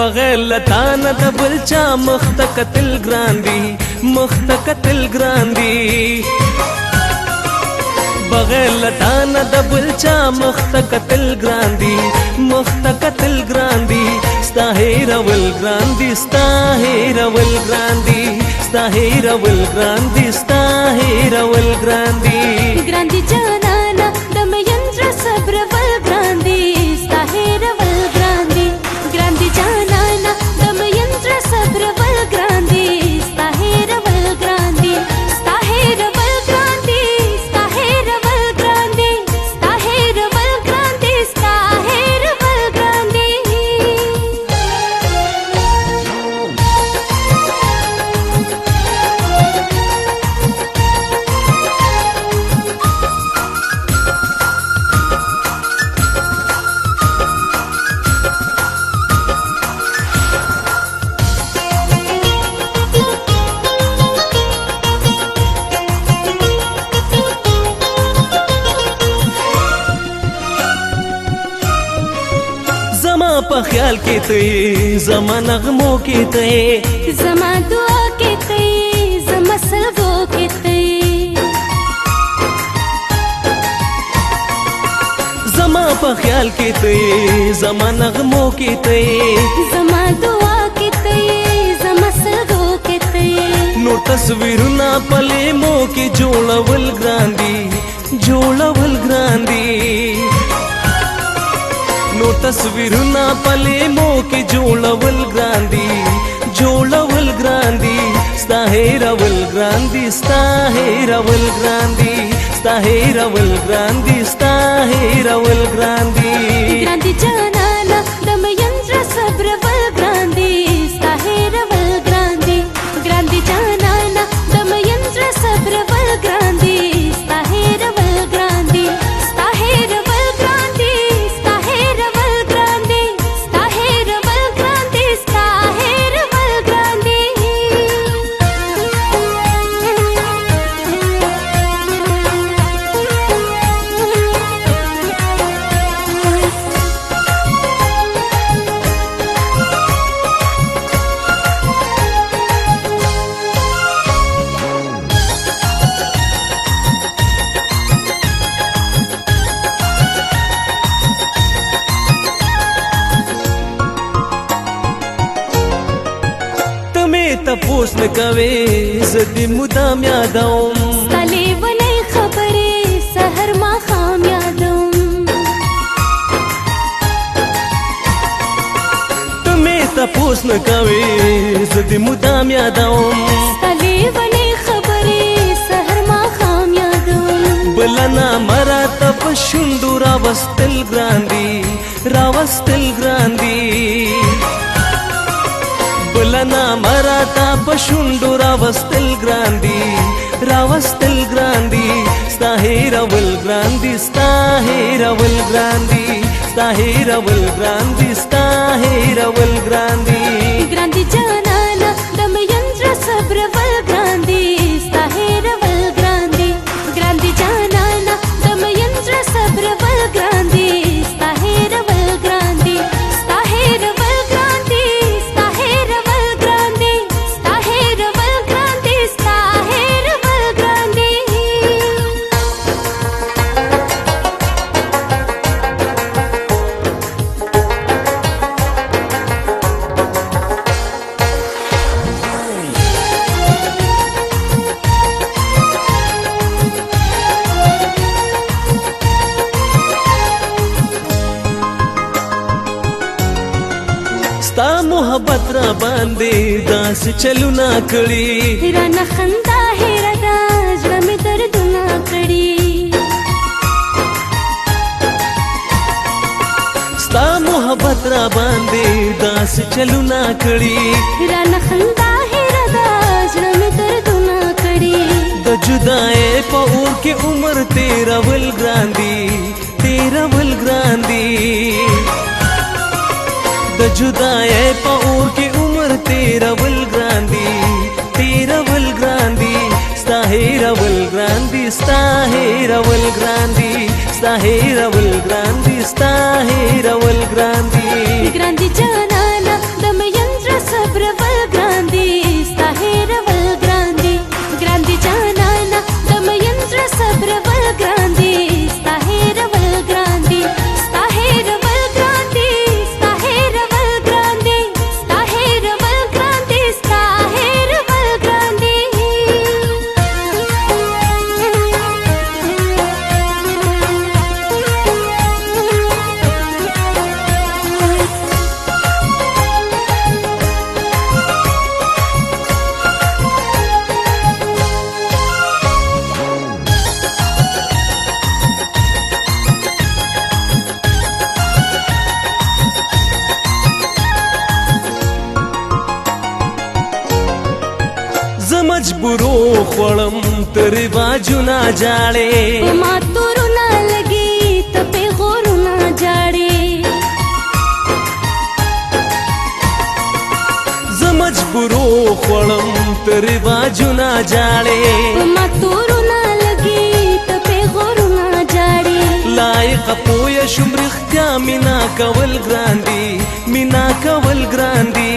بغیر لتانه د بل چا مخ ته کتل ګران دي مخ ته کتل ګران دي بغیر لتانه د بل چا مخ ته کتل ګران دي مخ ته کتل ګران دي ستا هېرول ګران دي ستا هېرول ګران دي ستا هېرول ګران دي ستا هېرول ګران دي ګران دي جانانه د مینځره صبرول ګران دي ستا هېرول ګران دي ګران دي جانانه د مینځره صبرول ګران دي ستا هېرول ګران دي ستا هېرول ګران دي ستا هېرول ګران دي ستا هېرول ګران دي ستا هېرول ګران دي زما په خیال کې ته زما نغمو کې ته زما دعا کې ته زما سلګو کې ته زما په خیال کې ته زما نغمو کې ته زما دعا کې ته زما سلګو کې ته نور تصویرونه پلمو کې جوړول ګران دي جوړول ګران دي نو تصویرونه پلمو کې جوړول ګران دي جوړول ګران دي ستا هېرول ګران دي ستا هېرول ګران دي ستا هېرول ګران دي ستا هېرول ګران دي ګران دي جانانه د مینځره صبرول ګران دي ستا هېرول ګران دي ګران دي جانانه د مینځره صبرول ګران دي ستا هېرول ګران دي ستا هېرول ګران دي ستا هېرول ګران دي ستا هېرول ګران دي ستا هېرول ګران دي تپوس نه کوي زه دې مدام یادوم ستا لیونۍ خبرې سحر ماښام یادوم ته مې تپوس نه کوي زه دې مدام یادوم ستا لیونۍ خبرې سحر ماښام یادوم بله نامه راته په شونډو راوستل ګران دي راوستل ګران دي بله نامه راته په شونډو راوستل ګران دي راوستل ګران دي ستا هېرول ګران دي ستا هېرول ګران دي ستا هېرول ګران دي ستا هېرول ګران دي ګران دي جانانه د مینځره صبرول ګران دي ستا هېرول ګران دي ګران دي جانانه د مینځره صبرول ګران دي ستا هېرول ګران دي ستا هېرول ګران دي ستا هېرول ګران دي ستا هېرول ګران دي ستا هېرول ګران دي ستا محبت را باندې داسې چلونه کړي رانه خندا هېره ده زړه مې دردونه کړي ستا محبت را باندې داسې چلونه کړي رانه خندا هېره ده زړه مې دردونه کړي د جدای په اور کې عمر تیرول ګران دي تیرول ګران دي د جدای په اور کې عمر تیرول ګران دي تیرول ګران دي ستا هېرول ګران دي ستا هېرول ګران دي ستا هېرول ګران دي ستا هېرول ګران دي ګران دي جانانه د خوړم تر باجونا جاړې په ماتورو نه لګي ته پیغورو نه جاړې زه مجبورو خوړم تر باجونا جاړې په ماتورو نه لګي ته پیغورو نه جاړې لایق پوه شم رښتیا مینا کول ګران دي مینا کول ګران دي